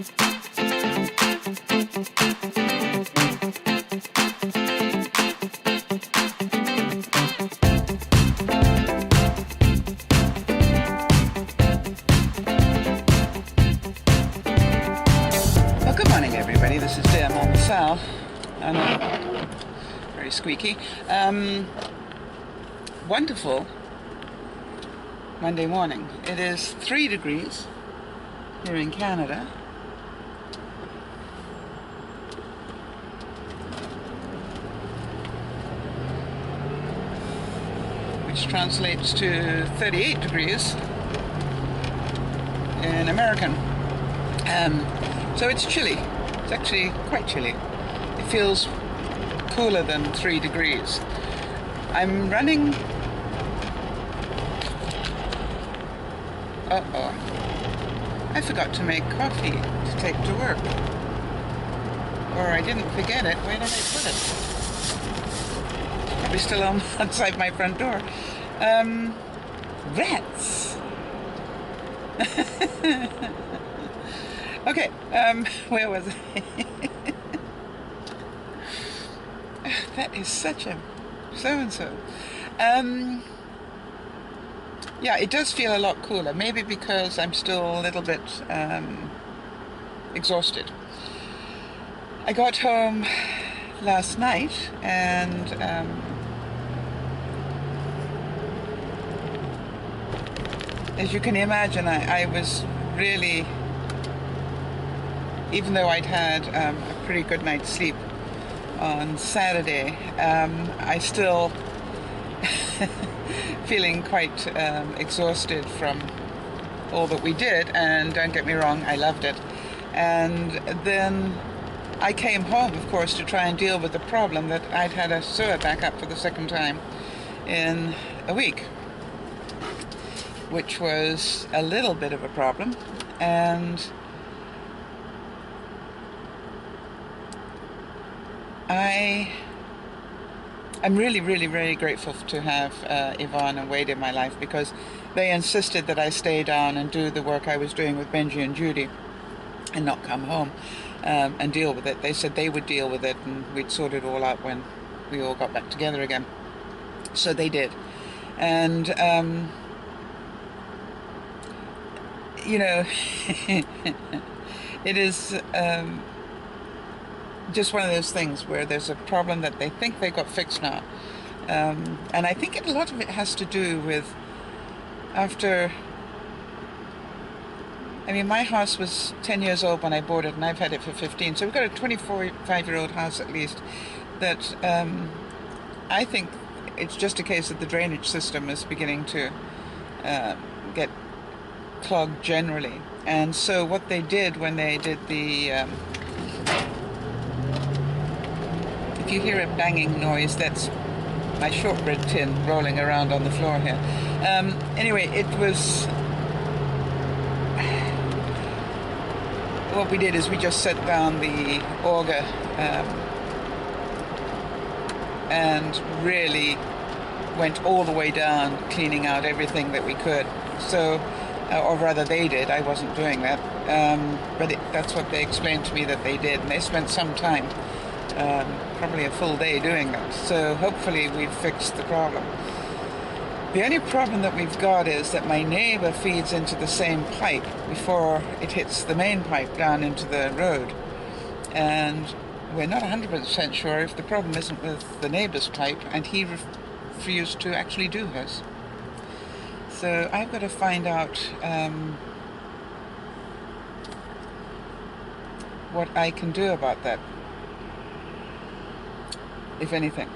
Well, good morning, everybody. This is DearMamaSal. I know, very squeaky. Wonderful Monday morning. It is 3 degrees here in Canada. Which translates to 38 degrees in American. So it's chilly. It's actually quite chilly. It feels cooler than 3 degrees. I'm running... Uh-oh. I forgot to make coffee to take to work. Or I didn't forget it. Where did I put it? Probably still outside my front door. Rats! Okay, where was I? That is such a so-and-so. Yeah, it does feel a lot cooler. Maybe because I'm still a little bit exhausted. I got home last night and as you can imagine, I was really... Even though I'd had a pretty good night's sleep on Saturday, I still feeling quite exhausted from all that we did, and don't get me wrong, I loved it. And then I came home, of course, to try and deal with the problem that I'd had a sewer back up for the second time in a week, which was a little bit of a problem. And I'm really, really, very grateful to have Yvonne and Wade in my life, because they insisted that I stay down and do the work I was doing with Benji and Judy and not come home and deal with it. They said they would deal with it and we'd sort it all out when we all got back together again. So they did. And, you know, it is... just one of those things where there's a problem that they think they got fixed now. And I think a lot of it has to do with after... I mean, my house was 10 years old when I bought it, and I've had it for 15. So we've got a 25-year-old house at least that I think it's just a case that the drainage system is beginning to get clogged generally. And so what they did when they did the... If you hear a banging noise, that's my shortbread tin rolling around on the floor here. Anyway, it was... What we did is we just set down the auger and really went all the way down, cleaning out everything that we could. So, or rather they did, I wasn't doing that. But that's what they explained to me that they did, and they spent some time. Probably a full day doing that. So hopefully we've fixed the problem. The only problem that we've got is that my neighbor feeds into the same pipe before it hits the main pipe down into the road. And we're not 100% sure if the problem isn't with the neighbor's pipe, and he refused to actually do his. So I've got to find out what I can do about that, if anything.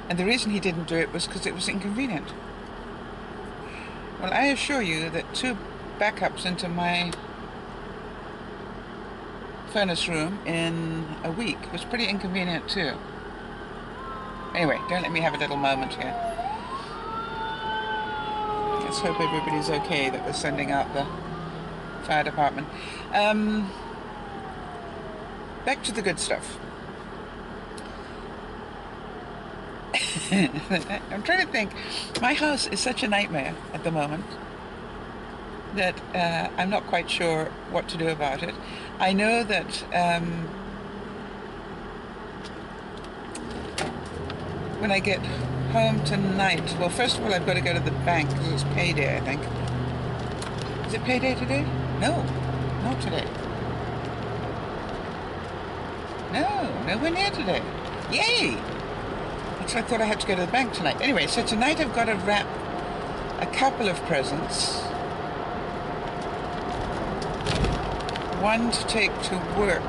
And the reason he didn't do it was because it was inconvenient. Well, I assure you that 2 backups into my furnace room in a week was pretty inconvenient too. Anyway, don't let me have a little moment here. Let's hope everybody's okay that we're sending out the fire department. Back to the good stuff. I'm trying to think. My house is such a nightmare at the moment that I'm not quite sure what to do about it. I know that when I get home tonight, well, first of all, I've got to go to the bank because it's payday, I think. Is it payday today? No, not today. No, nowhere near today. Yay! That's why I thought I had to go to the bank tonight. Anyway, so tonight I've got to wrap a couple of presents. One to take to work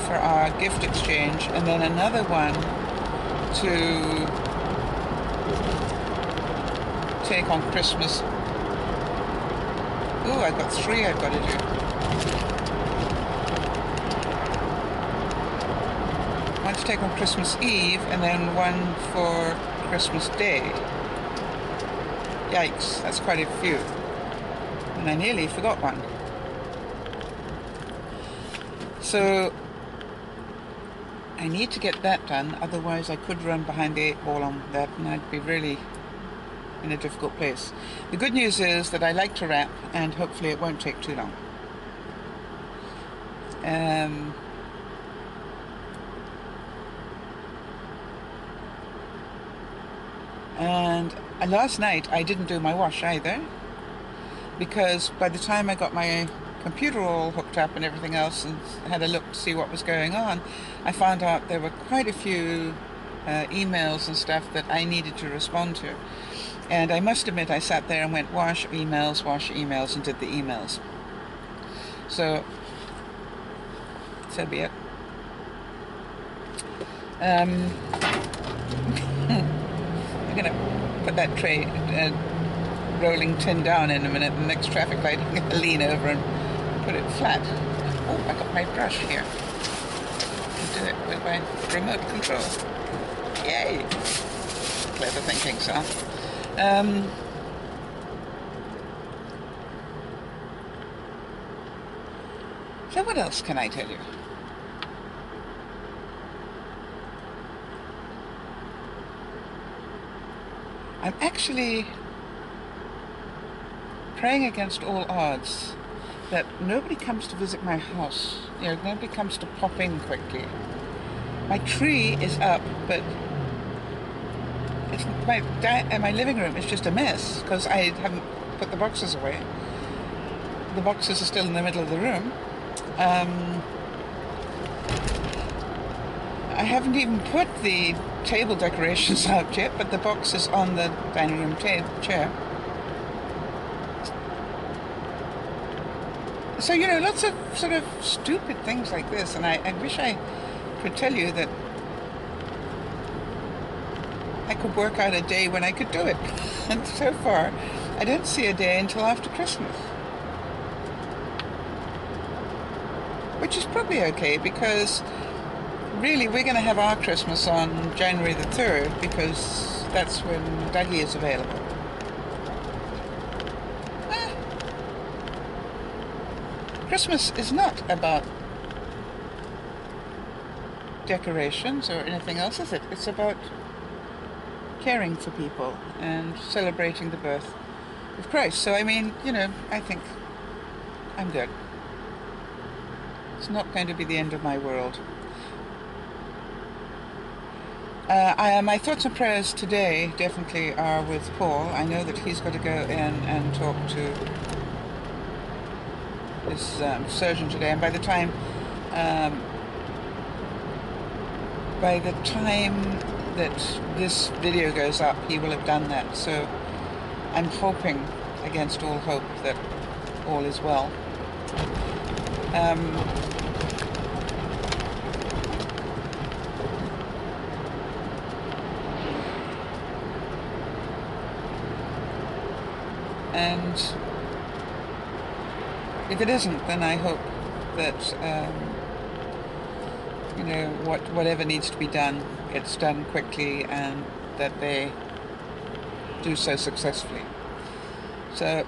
for our gift exchange, and then another one to take on Christmas. Oh, I've got 3 I've got to do. One to take on Christmas Eve, and then one for Christmas Day. Yikes, that's quite a few. And I nearly forgot one. So I need to get that done, otherwise I could run behind the 8 ball on that, and I'd be really in a difficult place. The good news is that I like to wrap, and hopefully it won't take too long. And last night I didn't do my wash either, because by the time I got my computer all hooked up and everything else and had a look to see what was going on, I found out there were quite a few emails and stuff that I needed to respond to. And I must admit, I sat there and went wash emails, and did the emails. So be it. I'm going to put that tray rolling tin down in a minute. The next traffic light, I'm going to lean over and put it flat. Oh, I got my brush here. I do it with my remote control. Yay! Clever thinking, Sal. So what else can I tell you? I'm actually praying against all odds that nobody comes to visit my house. You know, nobody comes to pop in quickly. My tree is up, but it's my living room is just a mess because I haven't put the boxes away. The boxes are still in the middle of the room. I haven't even put the table decorations out yet, but the box is on the dining room chair. So, you know, lots of sort of stupid things like this, and I wish I could tell you that I could work out a day when I could do it. And so far, I don't see a day until after Christmas. Which is probably okay, because really we're going to have our Christmas on January the 3rd, because that's when Dougie is available. Christmas is not about decorations or anything else, is it? It's about caring for people and celebrating the birth of Christ. So, I mean, you know, I think I'm good. It's not going to be the end of my world. My thoughts and prayers today definitely are with Paul. I know that he's got to go in and talk to his surgeon today, and by the time that this video goes up, he will have done that. So I'm hoping against all hope that all is well. And if it isn't, then I hope that you know, whatever needs to be done, it's done quickly, and that they do so successfully. So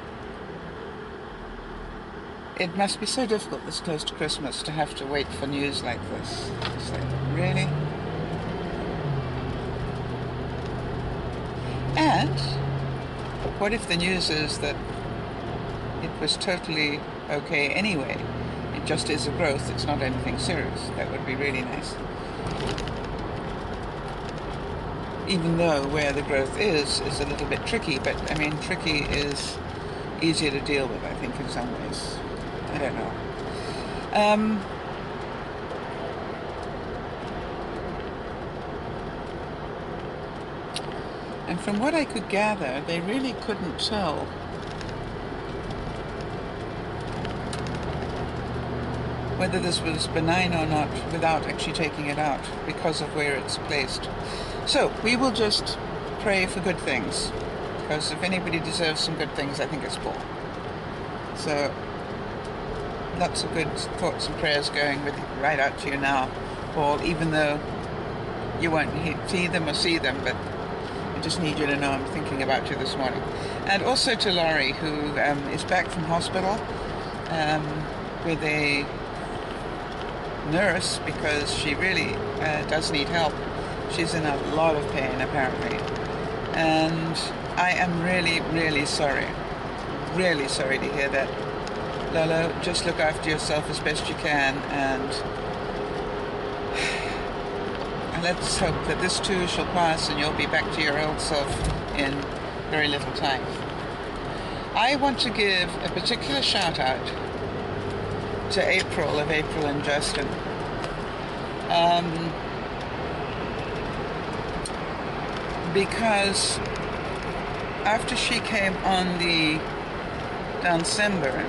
it must be so difficult this close to Christmas to have to wait for news like this. It's like, really? that? What if the news is that it was totally okay anyway? It just is a growth, it's not anything serious. That would be really nice. Even though where the growth is a little bit tricky, but I mean, tricky is easier to deal with, I think, in some ways. I don't know. And from what I could gather, they really couldn't tell whether this was benign or not without actually taking it out because of where it's placed. So we will just pray for good things, because if anybody deserves some good things, I think it's Paul. So lots of good thoughts and prayers going with right out to you now, Paul, even though you won't see them or see them, but I just need you to know I'm thinking about you this morning. And also to Laurie, who is back from hospital with a nurse, because she really does need help. She's in a lot of pain, apparently. And I am really, really sorry. Really sorry to hear that. Lolo, just look after yourself as best you can, and let's hope that this too shall pass and you'll be back to your old self in very little time. I want to give a particular shout out to April of April and Justin. Because after she came on the December,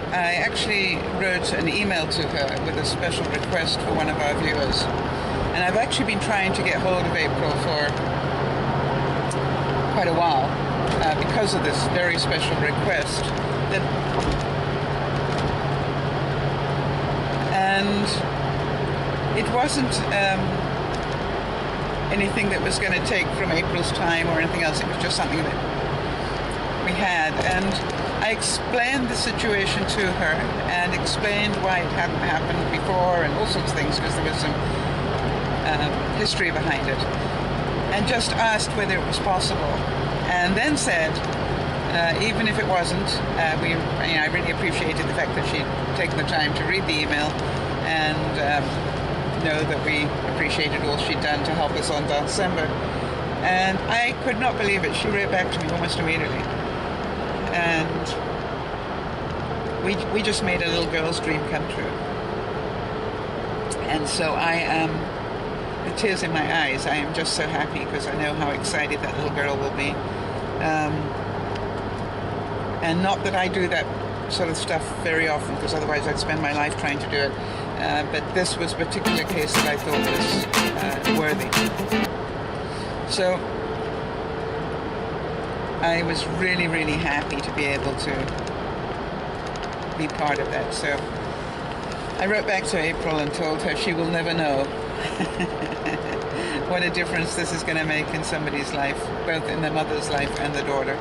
I actually wrote an email to her with a special request for one of our viewers. And I've actually been trying to get hold of April for quite a while because of this very special request. And it wasn't anything that was going to take from April's time or anything else. It was just something that we had. And I explained the situation to her and explained why it hadn't happened before and all sorts of things, because there was some history behind it, and just asked whether it was possible, and then said even if it wasn't, I really appreciated the fact that she'd taken the time to read the email and know that we appreciated all she'd done to help us on December. And I could not believe it. She wrote back to me almost immediately. And we just made a little girl's dream come true. And so I am, with tears in my eyes, I am just so happy, because I know how excited that little girl will be. And not that I do that sort of stuff very often, because otherwise I'd spend my life trying to do it. But this was a particular case that I thought was worthy. So I was really, really happy to be able to be part of that. So I wrote back to April and told her she will never know what a difference this is going to make in somebody's life, both in the mother's life and the daughter.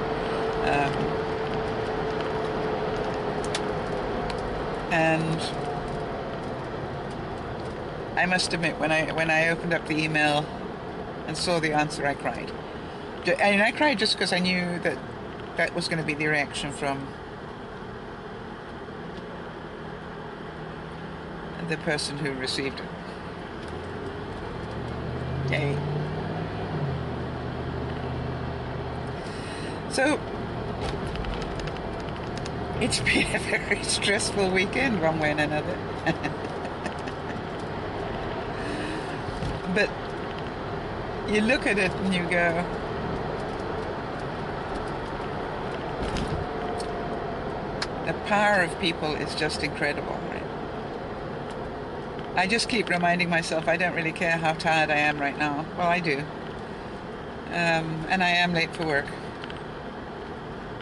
And I must admit, when I opened up the email and saw the answer, I cried. And I cried just because I knew that that was going to be the reaction from the person who received it. Yay. So it's been a very stressful weekend one way and another. But you look at it and you go, the power of people is just incredible, right? I just keep reminding myself I don't really care how tired I am right now. Well, I do. And I am late for work.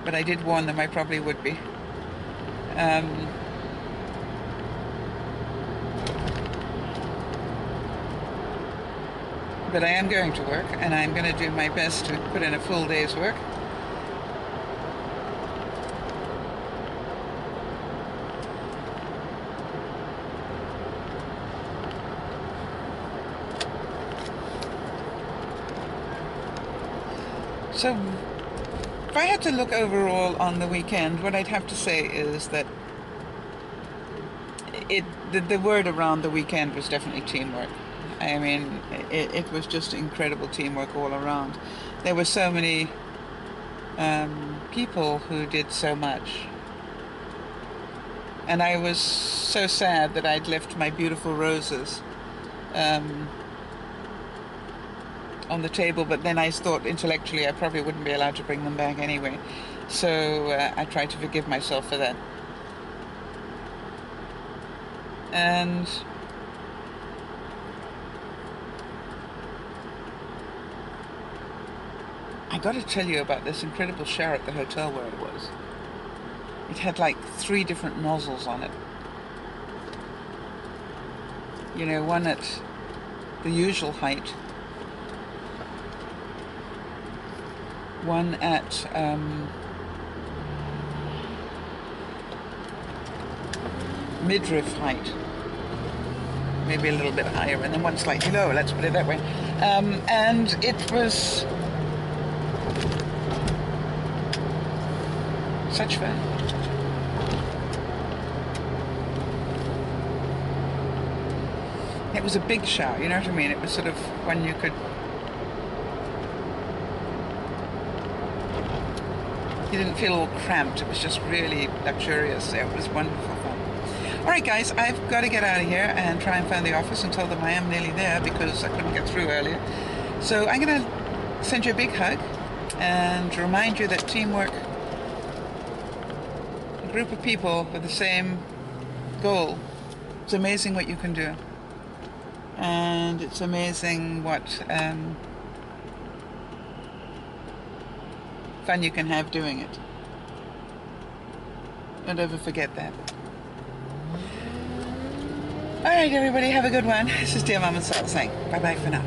But I did warn them I probably would be. But I am going to work, and I'm going to do my best to put in a full day's work. So if I had to look overall on the weekend, what I'd have to say is that the word around the weekend was definitely teamwork. I mean, it was just incredible teamwork all around. There were so many people who did so much. And I was so sad that I'd left my beautiful roses on the table, but then I thought intellectually I probably wouldn't be allowed to bring them back anyway. So I tried to forgive myself for that. And I got to tell you about this incredible shower at the hotel where I was. It had like 3 different nozzles on it. You know, one at the usual height, one at midriff height, maybe a little bit higher, and then one slightly lower, let's put it that way. And it was such fun. It was a big shower, you know what I mean? It was sort of one you could... You didn't feel all cramped. It was just really luxurious. It was wonderful fun. All right, guys, I've got to get out of here and try and find the office and tell them I am nearly there because I couldn't get through earlier. So I'm going to send you a big hug and remind you that teamwork, a group of people with the same goal, it's amazing what you can do. And it's amazing what fun you can have doing it. Don't ever forget that. All right, everybody, have a good one. This is DearMamaSal saying bye-bye for now.